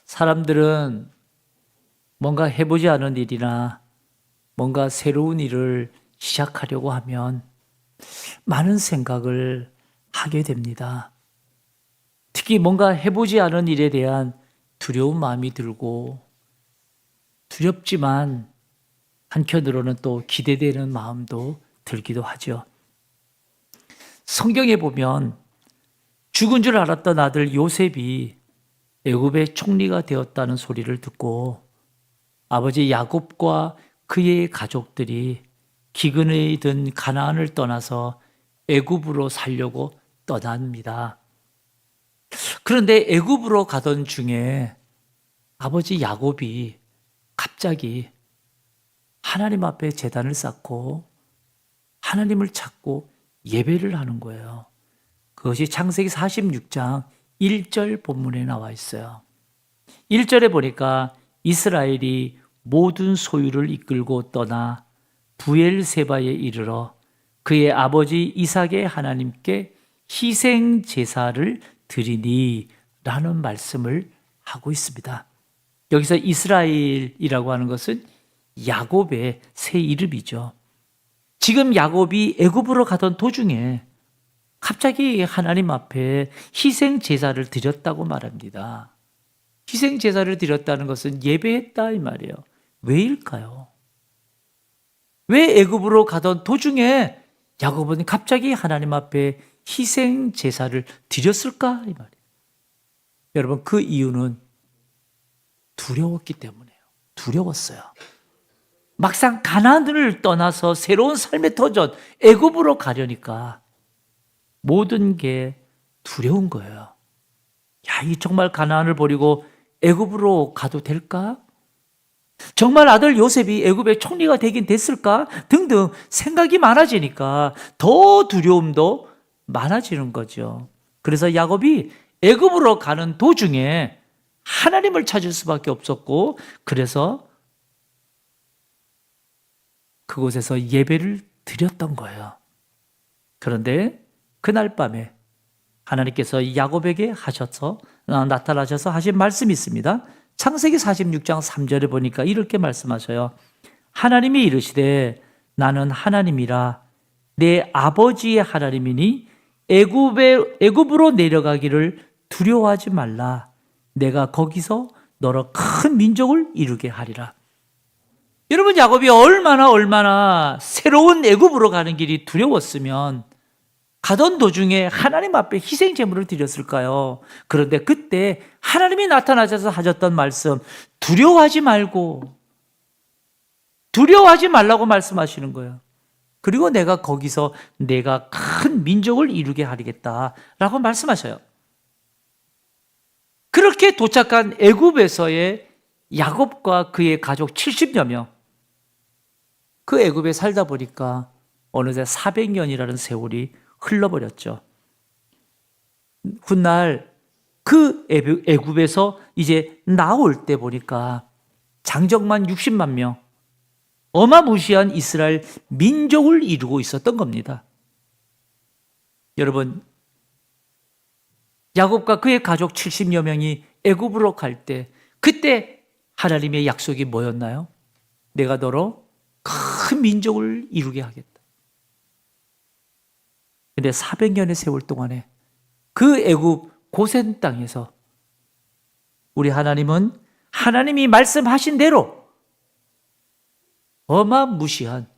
사람들은 뭔가 해보지 않은 일이나 뭔가 새로운 일을 시작하려고 하면 많은 생각을 하게 됩니다. 특히 뭔가 해보지 않은 일에 대한 두려운 마음이 들고 두렵지만 한편으로는 또 기대되는 마음도 들기도 하죠. 성경에 보면 죽은 줄 알았던 아들 요셉이 애굽의 총리가 되었다는 소리를 듣고 아버지 야곱과 그의 가족들이 기근에 든 가나안을 떠나서 애굽으로 살려고 떠납니다. 그런데 애굽으로 가던 중에 아버지 야곱이 갑자기 하나님 앞에 제단을 쌓고 하나님을 찾고 예배를 하는 거예요. 그것이 창세기 46장 1절 본문에 나와 있어요. 1절에 보니까 이스라엘이 모든 소유를 이끌고 떠나 부엘세바에 이르러 그의 아버지 이삭의 하나님께 희생 제사를 드리니 라는 말씀을 하고 있습니다. 여기서 이스라엘이라고 하는 것은 야곱의 새 이름이죠. 지금 야곱이 애굽으로 가던 도중에 갑자기 하나님 앞에 희생 제사를 드렸다고 말합니다. 희생 제사를 드렸다는 것은 예배했다 이 말이에요. 왜일까요? 왜 애굽으로 가던 도중에 야곱은 갑자기 하나님 앞에 희생 제사를 드렸을까 이 말이에요. 여러분, 그 이유는 두려웠기 때문이에요. 두려웠어요. 막상 가나안을 떠나서 새로운 삶의 도전 애굽으로 가려니까 모든 게 두려운 거예요. 야, 이 정말 가나안을 버리고 애굽으로 가도 될까? 정말 아들 요셉이 애굽의 총리가 되긴 됐을까? 등등 생각이 많아지니까 더 두려움도 많아지는 거죠. 그래서 야곱이 애굽으로 가는 도중에 하나님을 찾을 수밖에 없었고, 그래서 그곳에서 예배를 드렸던 거예요. 그런데 그날 밤에 하나님께서 야곱에게 나타나셔서 하신 말씀이 있습니다. 창세기 46장 3절에 보니까 이렇게 말씀하셔요. 하나님이 이르시되 나는 하나님이라 내 아버지의 하나님이니 애굽으로 내려가기를 두려워하지 말라. 내가 거기서 너로 큰 민족을 이루게 하리라. 여러분, 야곱이 얼마나 새로운 애굽으로 가는 길이 두려웠으면 가던 도중에 하나님 앞에 희생 제물을 드렸을까요? 그런데 그때 하나님이 나타나셔서 하셨던 말씀, 두려워하지 말라고 말씀하시는 거예요. 그리고 내가 거기서 내가 큰 민족을 이루게 하리겠다라고 말씀하셔요. 그렇게 도착한 애굽에서의 야곱과 그의 가족 70여 명, 그 애굽에 살다 보니까 어느새 400년이라는 세월이 흘러버렸죠. 훗날 그 애굽에서 이제 나올 때 보니까 장정만 60만 명, 어마무시한 이스라엘 민족을 이루고 있었던 겁니다. 여러분, 야곱과 그의 가족 70여 명이 애굽으로 갈 때 그때 하나님의 약속이 뭐였나요? 내가 너로 큰 민족을 이루게 하겠다. 근데 400년의 세월 동안에 그 애굽 고센 땅에서 우리 하나님은 하나님이 말씀하신 대로 어마무시한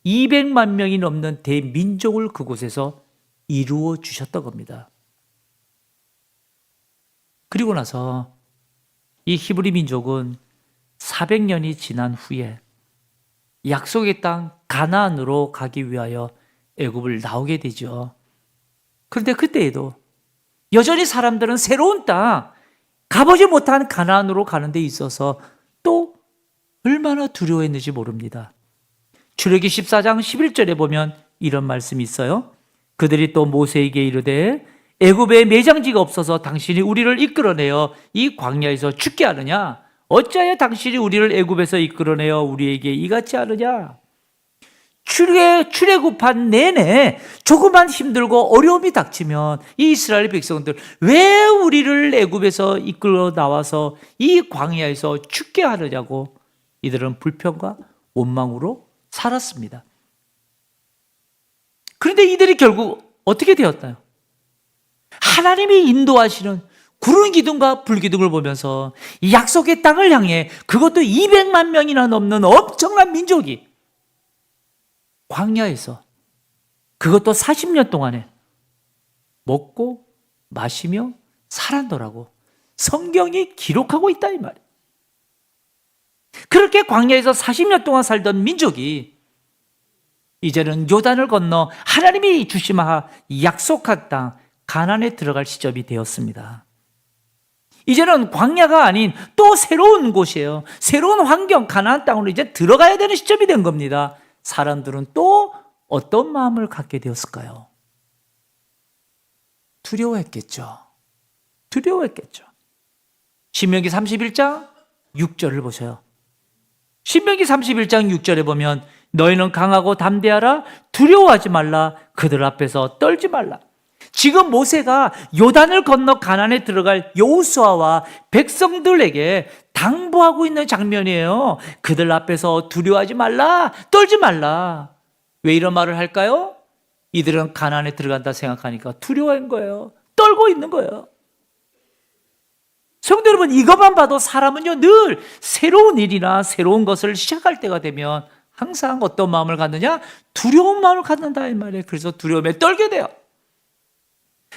200만 명이 넘는 대민족을 그곳에서 이루어 주셨던 겁니다. 그리고 나서 이 히브리 민족은 400년이 지난 후에 약속의 땅 가나안으로 가기 위하여 애굽을 나오게 되죠. 그런데 그때에도 여전히 사람들은 새로운 땅, 가보지 못한 가나안으로 가는 데 있어서 또 얼마나 두려워했는지 모릅니다. 출애기 14장 11절에 보면 이런 말씀이 있어요. 그들이 또 모세에게 이르되 애굽에 매장지가 없어서 당신이 우리를 이끌어내어 이 광야에서 죽게 하느냐? 어찌하여 당신이 우리를 애굽에서 이끌어내어 우리에게 이같이 하느냐? 출애굽한 내내 조금만 힘들고 어려움이 닥치면 이 이스라엘 백성들 왜 우리를 애굽에서 이끌어 나와서 이 광야에서 죽게 하느냐고 이들은 불평과 원망으로 살았습니다. 그런데 이들이 결국 어떻게 되었나요? 하나님이 인도하시는 구름 기둥과 불 기둥을 보면서 이 약속의 땅을 향해 그것도 200만 명이나 넘는 엄청난 민족이 광야에서 그것도 40년 동안에 먹고 마시며 살았더라고 성경이 기록하고 있다 이 말이에요. 그렇게 광야에서 40년 동안 살던 민족이 이제는 요단을 건너 하나님이 주시마 약속한 땅 가나안에 들어갈 시점이 되었습니다. 이제는 광야가 아닌 또 새로운 곳이에요. 새로운 환경 가나안 땅으로 이제 들어가야 되는 시점이 된 겁니다. 사람들은 또 어떤 마음을 갖게 되었을까요? 두려워했겠죠. 두려워했겠죠. 신명기 31장 6절을 보세요. 신명기 31장 6절에 보면 너희는 강하고 담대하라 두려워하지 말라 그들 앞에서 떨지 말라. 지금 모세가 요단을 건너 가나안에 들어갈 여호수아와 백성들에게 당부하고 있는 장면이에요. 그들 앞에서 두려워하지 말라, 떨지 말라. 왜 이런 말을 할까요? 이들은 가나안에 들어간다 생각하니까 두려워한 거예요. 떨고 있는 거예요. 성도 여러분, 이것만 봐도 사람은요 늘 새로운 일이나 새로운 것을 시작할 때가 되면 항상 어떤 마음을 갖느냐? 두려운 마음을 갖는다 이 말이에요. 그래서 두려움에 떨게 돼요.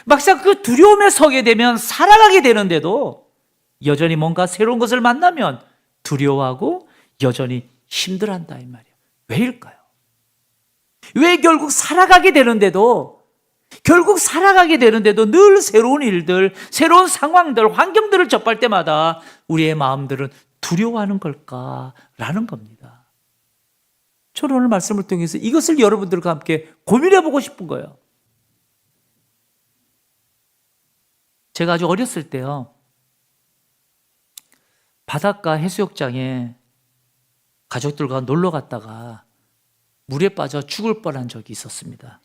막상 그 두려움에 서게 되면 살아가게 되는데도 여전히 뭔가 새로운 것을 만나면 두려워하고 여전히 힘들어한다 이 말이에요. 왜일까요? 왜 결국 살아가게 되는데도 늘 새로운 일들, 새로운 상황들, 환경들을 접할 때마다 우리의 마음들은 두려워하는 걸까라는 겁니다. 저는 오늘 말씀을 통해서 이것을 여러분들과 함께 고민해 보고 싶은 거예요. 제가 아주 어렸을 때요, 바닷가 해수욕장에 가족들과 놀러 갔다가 물에 빠져 죽을 뻔한 적이 있었습니다.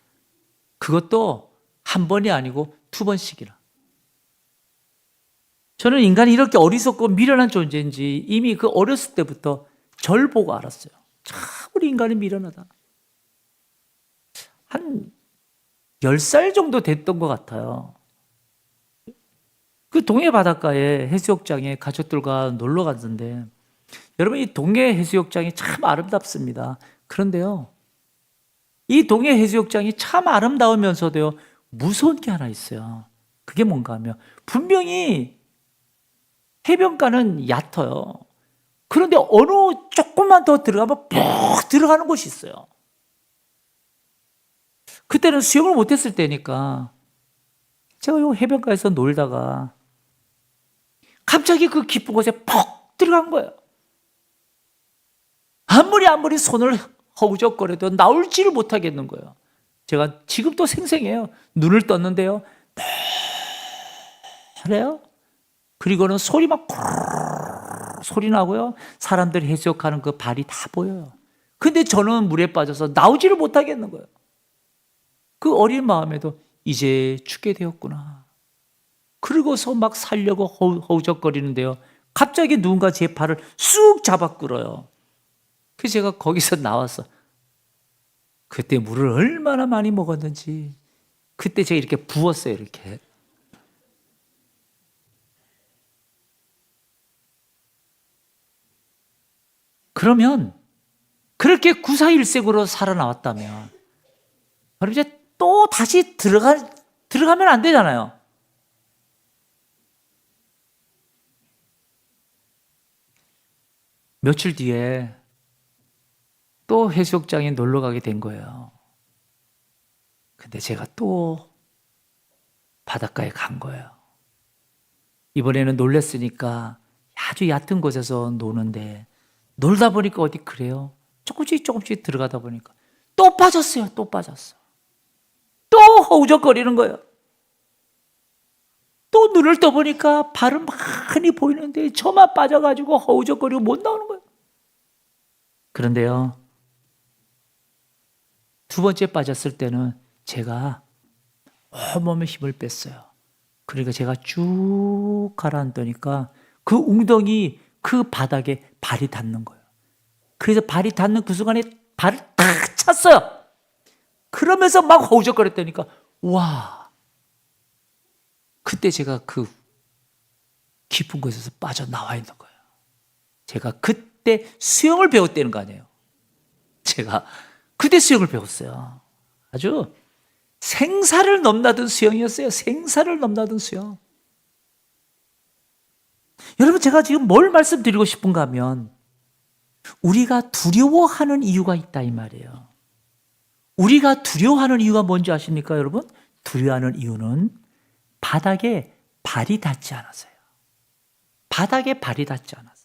그것도 한 번이 아니고 2번씩이나. 저는 인간이 이렇게 어리석고 미련한 존재인지 이미 그 어렸을 때부터 절 보고 알았어요. 참 우리 인간이 미련하다. 한 10살 정도 됐던 것 같아요. 그 동해 바닷가에 해수욕장에 가족들과 놀러 갔는데 여러분 이 동해 해수욕장이 참 아름답습니다. 그런데요, 이 동해 해수욕장이 참 아름다우면서도요 무서운 게 하나 있어요. 그게 뭔가 하면 분명히 해변가는 얕아요. 그런데 어느 조금만 더 들어가면 푹 들어가는 곳이 있어요. 그때는 수영을 못했을 때니까 제가 요 해변가에서 놀다가 갑자기 그 깊은 곳에 푹 들어간 거예요. 아무리 손을 허우적거려도 나올지를 못하겠는 거예요. 제가 지금도 생생해요. 눈을 떴는데요, 그래요? 그리고는 소리 막 소리 나고요, 사람들이 해수욕하는 그 발이 다 보여요. 근데 저는 물에 빠져서 나오지를 못하겠는 거예요. 그 어린 마음에도 이제 죽게 되었구나. 그러고서 막 살려고 허우적거리는데요, 갑자기 누군가 제 발을 쑥 잡아 끌어요. 그래서 제가 거기서 나와서 그때 물을 얼마나 많이 먹었는지 그때 제가 이렇게 부었어요. 이렇게. 그러면 그렇게 구사일색으로 살아나왔다면 바로 이제 또 다시 들어가면 안 되잖아요. 며칠 뒤에 또 해수욕장에 놀러 가게 된 거예요. 근데 제가 또 바닷가에 간 거예요. 이번에는 놀랬으니까 아주 얕은 곳에서 노는데 놀다 보니까 어디 그래요? 조금씩 들어가다 보니까 또 빠졌어요. 또 허우적거리는 거예요. 또 눈을 떠보니까 발은 많이 보이는데 저만 빠져가지고 허우적거리고 못 나오는 거예요. 그런데요, 두 번째 빠졌을 때는 제가 온몸에 힘을 뺐어요. 그러니까 제가 쭉 가라앉으니까 그 웅덩이 그 바닥에 발이 닿는 거예요. 그래서 발이 닿는 그 순간에 발을 탁 찼어요. 그러면서 막 허우적거렸다니까 와, 그때 제가 그 깊은 곳에서 빠져나와 있는 거예요. 제가 그때 수영을 배웠다는 거 아니에요. 제가 그때 수영을 배웠어요. 아주 생사를 넘나든 수영이었어요. 생사를 넘나든 수영. 여러분, 제가 지금 뭘 말씀드리고 싶은가 하면 우리가 두려워하는 이유가 있다 이 말이에요. 우리가 두려워하는 이유가 뭔지 아십니까, 여러분? 두려워하는 이유는 바닥에 발이 닿지 않아서요. 바닥에 발이 닿지 않아서.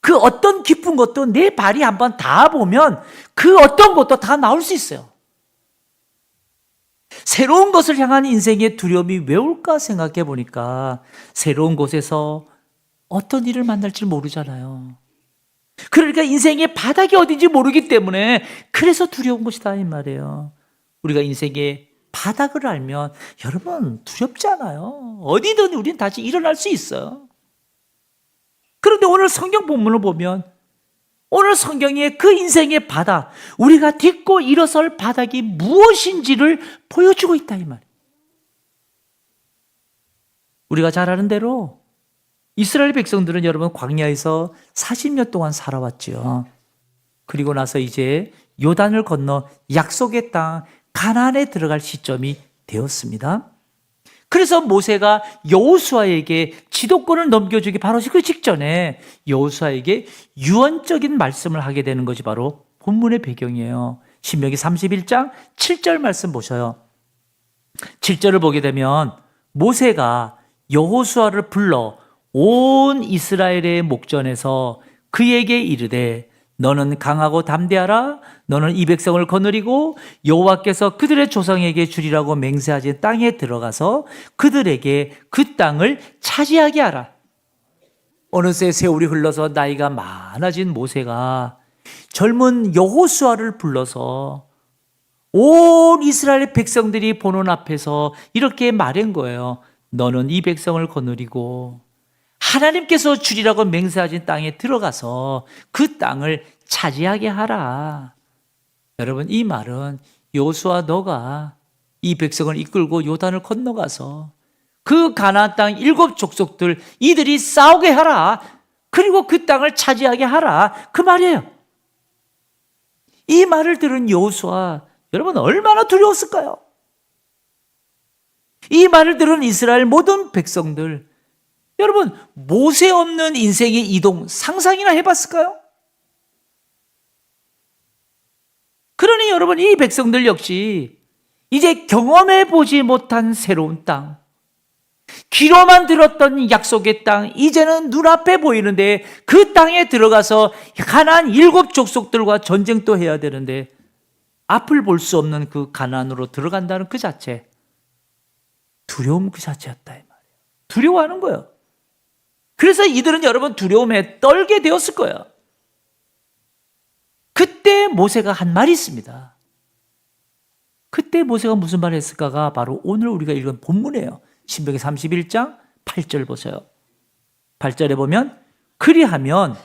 그 어떤 깊은 것도 내 발이 한번 닿아보면 그 어떤 것도 다 나올 수 있어요. 새로운 것을 향한 인생의 두려움이 왜 올까 생각해 보니까 새로운 곳에서 어떤 일을 만날지 모르잖아요. 그러니까 인생의 바닥이 어딘지 모르기 때문에 그래서 두려운 것이다 이 말이에요. 우리가 인생의 바닥을 알면 여러분 두렵지 않아요. 어디든 우리는 다시 일어날 수 있어요. 그런데 오늘 성경 본문을 보면 오늘 성경의 그 인생의 바닥, 우리가 딛고 일어설 바닥이 무엇인지를 보여주고 있다 이 말이에요. 우리가 잘 아는 대로 이스라엘 백성들은 여러분 광야에서 40년 동안 살아왔죠. 그리고 나서 이제 요단을 건너 약속의 땅 가나안에 들어갈 시점이 되었습니다. 그래서 모세가 여호수아에게 지도권을 넘겨주기 바로 그 직전에 여호수아에게 유언적인 말씀을 하게 되는 것이 바로 본문의 배경이에요. 신명기 31장 7절 말씀 보셔요. 7절을 보게 되면 모세가 여호수아를 불러 온 이스라엘의 목전에서 그에게 이르되 너는 강하고 담대하라. 너는 이 백성을 거느리고 여호와께서 그들의 조상에게 주리라고 맹세하신 땅에 들어가서 그들에게 그 땅을 차지하게 하라. 어느새 세월이 흘러서 나이가 많아진 모세가 젊은 여호수아를 불러서 온 이스라엘 백성들이 보는 앞에서 이렇게 말한 거예요. 너는 이 백성을 거느리고 하나님께서 주리라고 맹세하신 땅에 들어가서 그 땅을 차지하게 하라. 여러분, 이 말은 여호수아 너가 이 백성을 이끌고 요단을 건너가서 그 가나안 땅 7 족속들 이들이 싸우게 하라. 그리고 그 땅을 차지하게 하라. 그 말이에요. 이 말을 들은 여호수아 여러분 얼마나 두려웠을까요? 이 말을 들은 이스라엘 모든 백성들 여러분 모세 없는 인생의 이동 상상이나 해봤을까요? 그러니 여러분 이 백성들 역시 이제 경험해보지 못한 새로운 땅, 귀로만 들었던 약속의 땅, 이제는 눈앞에 보이는데 그 땅에 들어가서 가나안 7 족속들과 전쟁도 해야 되는데 앞을 볼 수 없는 그 가나안으로 들어간다는 그 자체, 두려움 그 자체였다 이 말이에요. 두려워하는 거예요. 그래서 이들은 여러분 두려움에 떨게 되었을 거예요. 그때 모세가 한 말이 있습니다. 그때 모세가 무슨 말을 했을까가 바로 오늘 우리가 읽은 본문이에요. 신명기 31장 8절 보세요. 8절에 보면 그리하면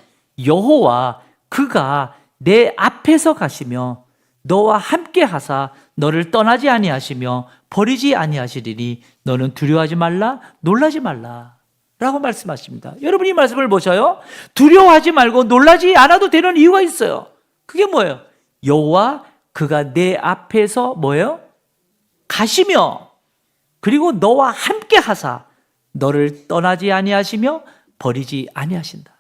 여호와 그가 내 앞에서 가시며 너와 함께 하사 너를 떠나지 아니하시며 버리지 아니하시리니 너는 두려워하지 말라 놀라지 말라 라고 말씀하십니다. 여러분 이 말씀을 보셔요. 두려워하지 말고 놀라지 않아도 되는 이유가 있어요. 그게 뭐예요? 여호와 그가 내 앞에서 뭐예요? 가시며 그리고 너와 함께 하사 너를 떠나지 아니하시며 버리지 아니하신다.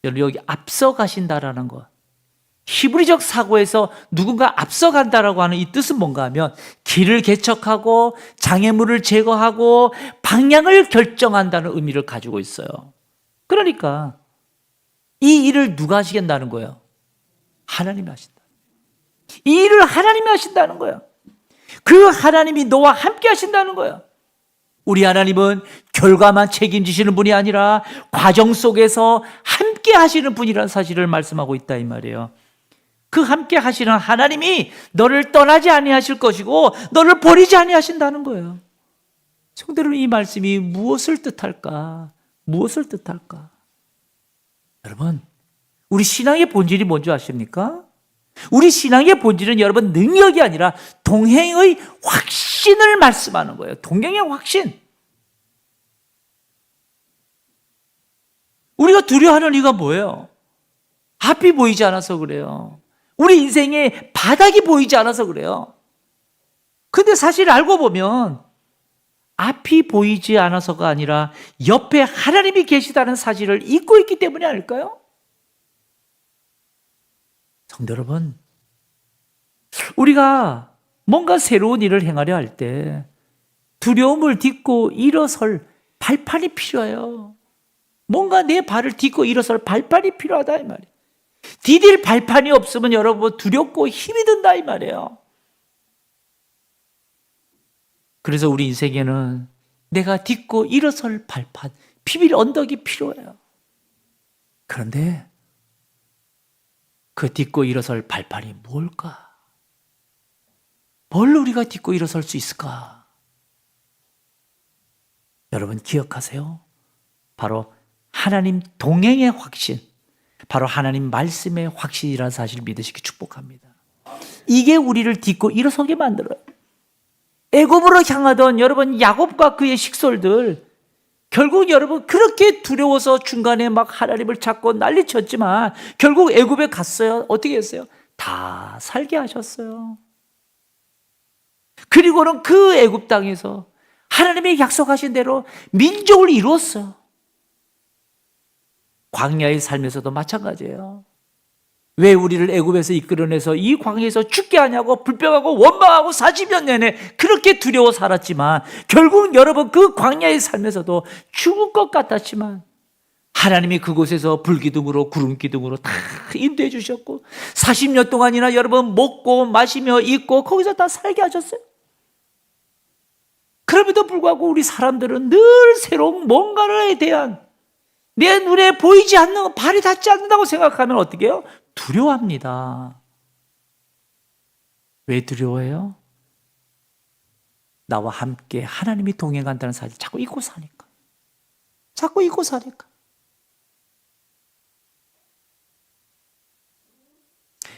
여러분 여기 앞서 가신다라는 것, 히브리적 사고에서 누군가 앞서간다라고 하는 이 뜻은 뭔가 하면 길을 개척하고 장애물을 제거하고 방향을 결정한다는 의미를 가지고 있어요. 그러니까 이 일을 누가 하시겠다는 거예요? 하나님이 하신다. 이 일을 하나님이 하신다는 거예요. 그 하나님이 너와 함께 하신다는 거예요. 우리 하나님은 결과만 책임지시는 분이 아니라 과정 속에서 함께 하시는 분이라는 사실을 말씀하고 있다 이 말이에요. 그 함께 하시는 하나님이 너를 떠나지 아니하실 것이고 너를 버리지 아니하신다는 거예요. 성도 여러분, 이 말씀이 무엇을 뜻할까? 무엇을 뜻할까? 여러분, 우리 신앙의 본질이 뭔지 아십니까? 우리 신앙의 본질은 여러분 능력이 아니라 동행의 확신을 말씀하는 거예요. 동행의 확신. 우리가 두려워하는 이유가 뭐예요? 앞이 보이지 않아서 그래요. 우리 인생의 바닥이 보이지 않아서 그래요. 근데 사실 알고 보면 앞이 보이지 않아서가 아니라 옆에 하나님이 계시다는 사실을 잊고 있기 때문이 아닐까요? 성도 여러분, 우리가 뭔가 새로운 일을 행하려 할 때 두려움을 딛고 일어설 발판이 필요해요. 뭔가 내 발을 딛고 일어설 발판이 필요하다 이 말이에요. 디딜 발판이 없으면 여러분 두렵고 힘이 든다 이 말이에요. 그래서 우리 인생에는 내가 딛고 일어설 발판, 비빌 언덕이 필요해요. 그런데 그 딛고 일어설 발판이 뭘까? 뭘 우리가 딛고 일어설 수 있을까? 여러분 기억하세요. 바로 하나님 동행의 확신, 바로 하나님 말씀의 확신이라는 사실을 믿으시기 축복합니다. 이게 우리를 딛고 일어서게 만들어요. 애굽으로 향하던 여러분 야곱과 그의 식솔들, 결국 여러분 그렇게 두려워서 중간에 막 하나님을 찾고 난리쳤지만 결국 애굽에 갔어요. 어떻게 했어요? 다 살게 하셨어요. 그리고는 그 애굽 땅에서 하나님이 약속하신 대로 민족을 이루었어요. 광야의 삶에서도 마찬가지예요. 왜 우리를 애굽에서 이끌어내서 이 광야에서 죽게 하냐고 불평하고 원망하고 40년 내내 그렇게 두려워 살았지만 결국 여러분 그 광야의 삶에서도 죽을 것 같았지만 하나님이 그곳에서 불기둥으로 구름기둥으로 다 인도해 주셨고 40년 동안이나 여러분 먹고 마시며 입고 거기서 다 살게 하셨어요. 그럼에도 불구하고 우리 사람들은 늘 새로운 뭔가에 대한 내 눈에 보이지 않는 발이 닿지 않는다고 생각하면 어떻게 해요? 두려워합니다. 왜 두려워해요? 나와 함께 하나님이 동행한다는 사실 자꾸 잊고 사니까. 자꾸 잊고 사니까.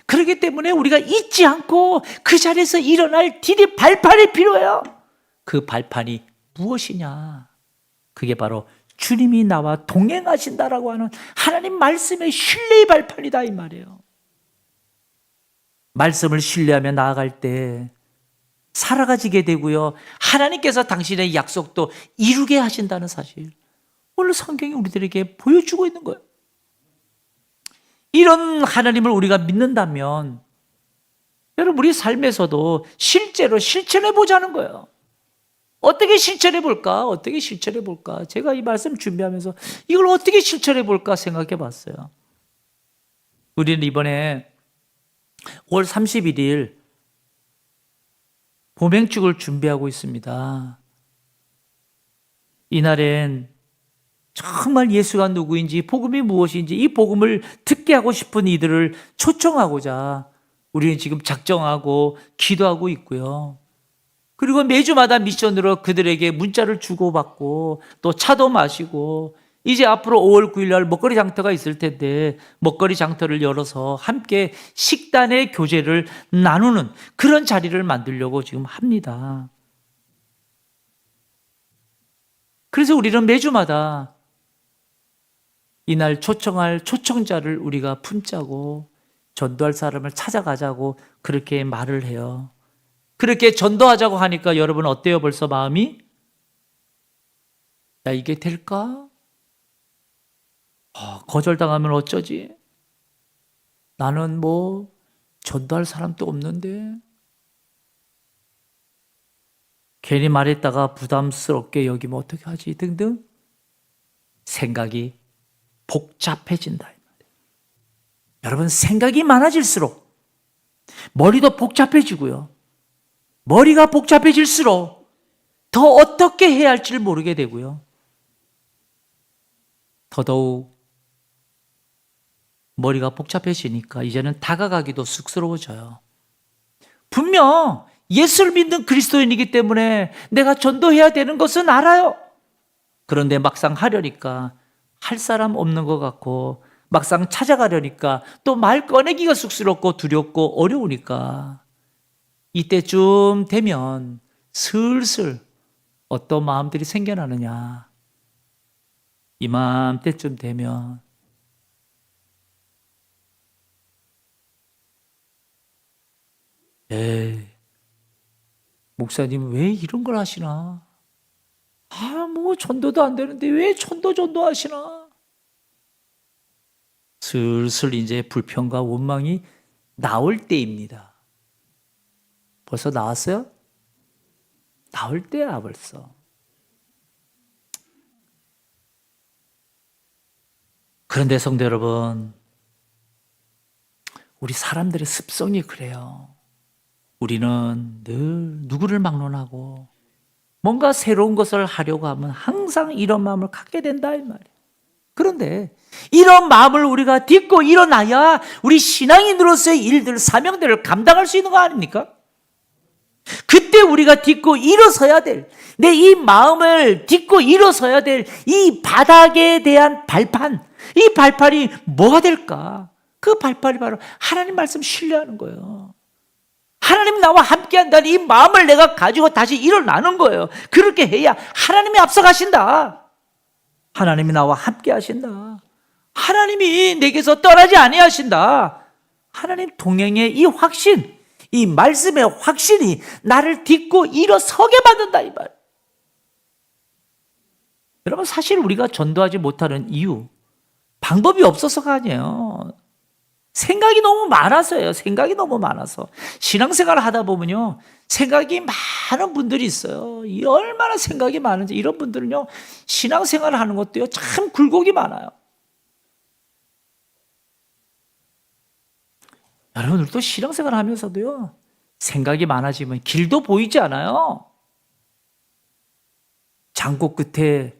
그렇기 때문에 우리가 잊지 않고 그 자리에서 일어날 디딤 발판이 필요해요. 그 발판이 무엇이냐? 그게 바로 주님이 나와 동행하신다라고 하는 하나님 말씀의 신뢰의 발판이다 이 말이에요. 말씀을 신뢰하며 나아갈 때 살아가지게 되고요. 하나님께서 당신의 약속도 이루게 하신다는 사실. 오늘 성경이 우리들에게 보여주고 있는 거예요. 이런 하나님을 우리가 믿는다면 여러분 우리 삶에서도 실제로 실천해 보자는 거예요. 어떻게 실천해 볼까? 어떻게 실천해 볼까? 제가 이 말씀 준비하면서 이걸 어떻게 실천해 볼까 생각해 봤어요. 우리는 이번에 5월 31일 보맹축을 준비하고 있습니다. 이날엔 정말 예수가 누구인지 복음이 무엇인지 이 복음을 듣게 하고 싶은 이들을 초청하고자 우리는 지금 작정하고 기도하고 있고요. 그리고 매주마다 미션으로 그들에게 문자를 주고받고 또 차도 마시고 이제 앞으로 5월 9일 날 먹거리 장터가 있을 텐데 먹거리 장터를 열어서 함께 식단의 교제를 나누는 그런 자리를 만들려고 지금 합니다. 그래서 우리는 매주마다 이날 초청할 초청자를 우리가 품자고 전도할 사람을 찾아가자고 그렇게 말을 해요. 그렇게 전도하자고 하니까 여러분 어때요? 벌써 마음이? 야, 이게 될까? 거절당하면 어쩌지? 나는 뭐 전도할 사람도 없는데 괜히 말했다가 부담스럽게 여기면 어떻게 하지? 등등 생각이 복잡해진다. 여러분 생각이 많아질수록 머리도 복잡해지고요. 머리가 복잡해질수록 더 어떻게 해야 할지를 모르게 되고요. 더더욱 머리가 복잡해지니까 이제는 다가가기도 쑥스러워져요. 분명 예수를 믿는 그리스도인이기 때문에 내가 전도해야 되는 것은 알아요. 그런데 막상 하려니까 할 사람 없는 것 같고, 막상 찾아가려니까 또 말 꺼내기가 쑥스럽고 두렵고 어려우니까, 이때쯤 되면 슬슬 어떤 마음들이 생겨나느냐. 이맘때쯤 되면 에이, 목사님 왜 이런 걸 하시나? 뭐 전도도 안 되는데 왜 전도하시나? 슬슬 이제 불평과 원망이 나올 때입니다. 벌써 나왔어요? 나올 때야 벌써. 그런데 성도 여러분, 우리 사람들의 습성이 그래요. 우리는 늘 누구를 막론하고 뭔가 새로운 것을 하려고 하면 항상 이런 마음을 갖게 된다 이 말이에요. 그런데 이런 마음을 우리가 딛고 일어나야 우리 신앙인으로서의 일들, 사명들을 감당할 수 있는 거 아닙니까? 그때 우리가 딛고 일어서야 될, 내 이 마음을 딛고 일어서야 될 이 바닥에 대한 발판, 이 발판이 뭐가 될까? 그 발판이 바로 하나님 말씀 신뢰하는 거예요. 하나님 나와 함께 한다는 이 마음을 내가 가지고 다시 일어나는 거예요. 그렇게 해야 하나님이 앞서가신다. 하나님이 나와 함께 하신다. 하나님이 내게서 떠나지 아니하신다. 하나님 동행의 이 확신, 이 말씀의 확신이 나를 딛고 일어서게 만든다 이 말. 여러분, 사실 우리가 전도하지 못하는 이유, 방법이 없어서가 아니에요. 생각이 너무 많아서예요. 생각이 너무 많아서. 신앙생활을 하다 보면요, 생각이 많은 분들이 있어요. 이 얼마나 생각이 많은지. 이런 분들은요, 신앙생활을 하는 것도요, 참 굴곡이 많아요. 여러분들도 신앙생활을 하면서도요, 생각이 많아지면 길도 보이지 않아요. 장고 끝에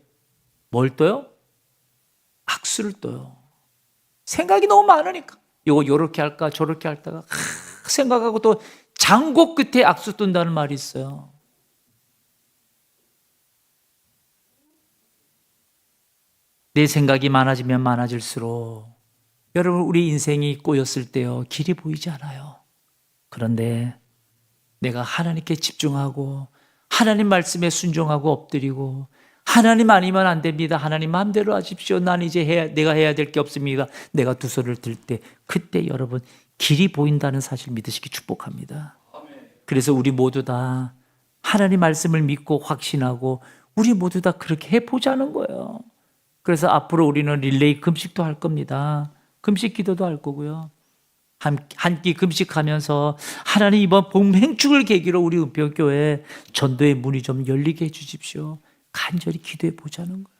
뭘 떠요? 악수를 떠요. 생각이 너무 많으니까. 이거 요렇게 할까 저렇게 할까 생각하고 또 장고 끝에 악수 뜬다는 말이 있어요. 내 생각이 많아지면 많아질수록 여러분, 우리 인생이 꼬였을 때요, 길이 보이지 않아요. 그런데 내가 하나님께 집중하고 하나님 말씀에 순종하고 엎드리고, 하나님 아니면 안 됩니다. 하나님 마음대로 하십시오. 난 이제 내가 해야 될 게 없습니다. 내가 두 손을 들 때, 그때 여러분 길이 보인다는 사실 믿으시기 축복합니다. 그래서 우리 모두 다 하나님 말씀을 믿고 확신하고 우리 모두 다 그렇게 해보자는 거예요. 그래서 앞으로 우리는 릴레이 금식도 할 겁니다. 금식 기도도 할 거고요. 한 끼 금식하면서 하나님 이번 봄행축을 계기로 우리 은평교회 전도의 문이 좀 열리게 해주십시오. 간절히 기도해 보자는 거예요.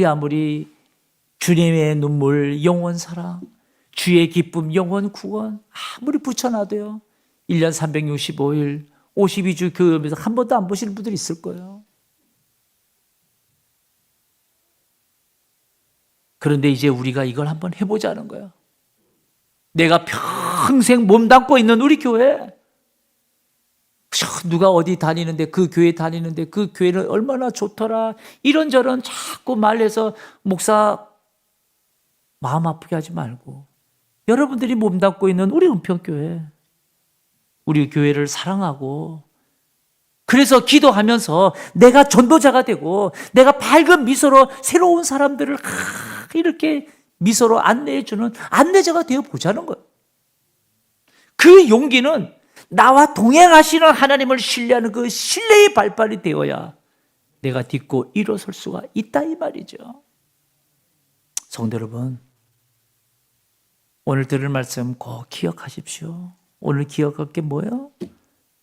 아무리 주님의 눈물, 영원 사랑, 주의 기쁨, 영원 구원 아무리 붙여놔도요, 1년 365일 52주 교회하면서 한 번도 안 보시는 분들이 있을 거예요. 그런데 이제 우리가 이걸 한번 해보자는 거예요. 내가 평생 몸담고 있는 우리 교회, 누가 어디 다니는데, 그 교회 다니는데 그 교회는 얼마나 좋더라, 이런저런 자꾸 말해서 목사 마음 아프게 하지 말고, 여러분들이 몸담고 있는 우리 은평교회, 우리 교회를 사랑하고, 그래서 기도하면서 내가 전도자가 되고 내가 밝은 미소로 새로운 사람들을 이렇게 미소로 안내해주는 안내자가 되어 보자는 거예요. 그 용기는 나와 동행하시는 하나님을 신뢰하는 그 신뢰의 발판이 되어야 내가 딛고 일어설 수가 있다 이 말이죠. 성도 여러분, 오늘 들을 말씀 꼭 기억하십시오. 오늘 기억할 게 뭐예요?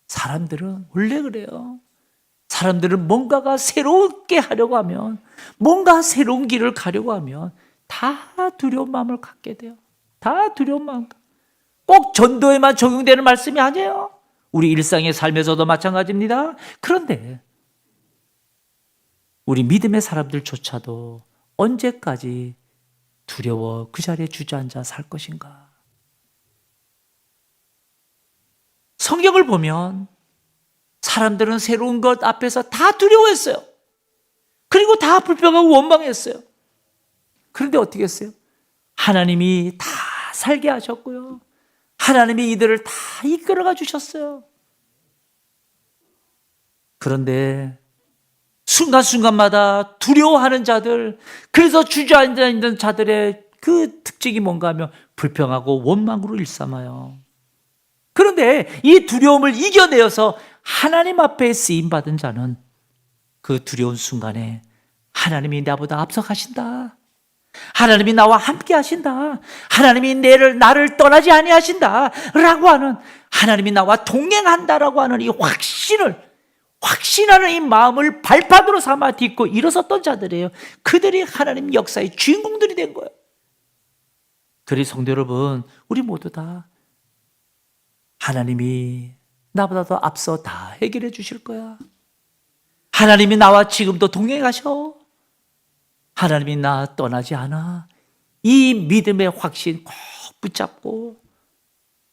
사람들은 원래 그래요. 사람들은 뭔가가 새롭게 하려고 하면, 뭔가 새로운 길을 가려고 하면 다 두려운 마음을 갖게 돼요. 다 두려운 마음. 꼭 전도에만 적용되는 말씀이 아니에요. 우리 일상의 삶에서도 마찬가지입니다. 그런데 우리 믿음의 사람들조차도 언제까지 두려워 그 자리에 주저앉아 살 것인가? 성경을 보면 사람들은 새로운 것 앞에서 다 두려워했어요. 그리고 다 불평하고 원망했어요. 그런데 어떻게 했어요? 하나님이 다 살게 하셨고요. 하나님이 이들을 다 이끌어가 주셨어요. 그런데 순간순간마다 두려워하는 자들, 그래서 주저앉아 있는 자들의 그 특징이 뭔가 하면 불평하고 원망으로 일삼아요. 그런데 이 두려움을 이겨내어서 하나님 앞에 쓰임받은 자는 그 두려운 순간에 하나님이 나보다 앞서가신다. 하나님이 나와 함께 하신다. 하나님이 나를 떠나지 아니하신다. 라고 하는, 하나님이 나와 동행한다라고 하는 이 확신하는 이 마음을 발판으로 삼아 딛고 일어섰던 자들이에요. 그들이 하나님 역사의 주인공들이 된 거예요. 그리 성도 여러분, 우리 모두 다 하나님이 나보다 더 앞서 다 해결해 주실 거야. 하나님이 나와 지금도 동행하셔. 하나님이 나 떠나지 않아. 이 믿음의 확신 꼭 붙잡고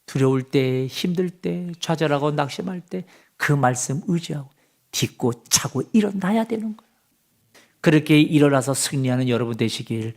두려울 때, 힘들 때, 좌절하고 낙심할 때 그 말씀 의지하고 딛고 차고 일어나야 되는 거예요. 그렇게 일어나서 승리하는 여러분 되시길